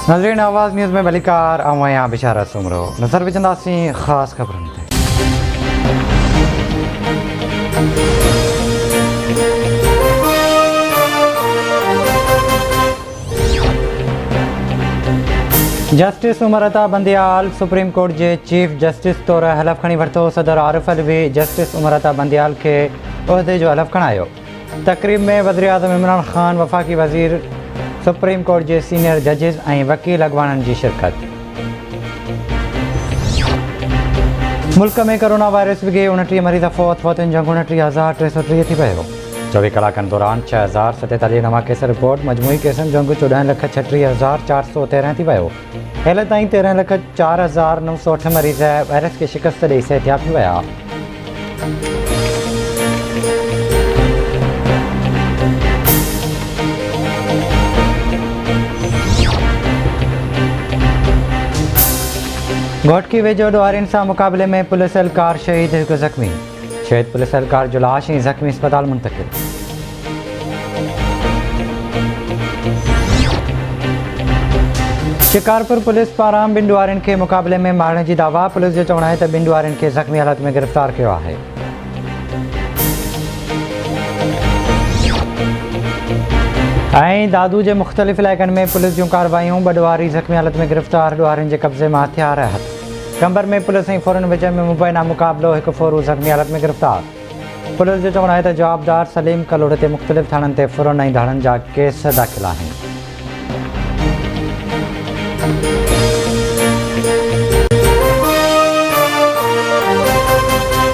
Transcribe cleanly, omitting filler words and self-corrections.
नाज़रीन आवाज़ न्यूज़ में बलिकार आया बिशारत सुमरो नज़र विझंदासीं ख़ासि ख़बरुनि ते। Justice Umar Ata Bandial supreme court के चीफ जस्टिस तौर हलफ खणी वरितो। सदर आरिफ अलवी जस्टिस उमर अता बंदियाल के उहिदे जो हलफ खणायो। तक़रीब में वज़ीर आज़म इमरान ख़ान, वफ़ाक़ी वज़ीर, सुप्रीम कोर्ट के सीनियर जजिस ऐं वकील अॻवाननि जी शिरकत। मुल्क में कोरोना वायरस विघे 29 मरीज़ फौतनि जो 29,330 थी वियो। 24 कलाकनि दौरान 6,047 नवां केस रिपोर्ट। मजमूई केसनि जो 14,36,413 थी वियो। हेल ताईं 13,04,908 मरीज़ वायरस के शिकस्त ॾेई सिहतयाब थी विया। घोटकी वेझो ॾुआरियुनि सां मुक़ाबले में पुलिस एहलकार शहीद, हिकु ज़ख़्मी। शहीद पुलिस एहलकार जो लाश ऐं ज़ख़्मी अस्पताल मुंतक़िल। शिकारपुर पुलिस पारां ॿिनि ॾुआरियुनि खे मुक़ाबले में मारण जी दावा। पुलिस जो चवणु आहे त ॿिनि ॾुआरियुनि खे ज़ख़्मी हालत में गिरफ़्तार कयो आहे। ऐं दादू के मुख़्तलिफ़ इलाइक़नि में पुलिस जूं कार्रवाइयूं। 2 ॾुआरी ज़ख़्मी हालत में गिरफ़्तार। ॾुआरियुनि जे कब्ज़े मां हथियार हथ। कंबर में पुलिस ऐं फ़ौरन विच में मुबैना मुक़ाबिलो। हिकु फ़ौरू ज़ख़्मी हालत में गिरफ़्तार। पुलिस जो चवणु आहे त जवाबदार सलीम कलोड़ ते मुख़्तलिफ़ थाणनि ते फ़ौरन ऐं धाड़नि जा केस दाख़िल आहिनि।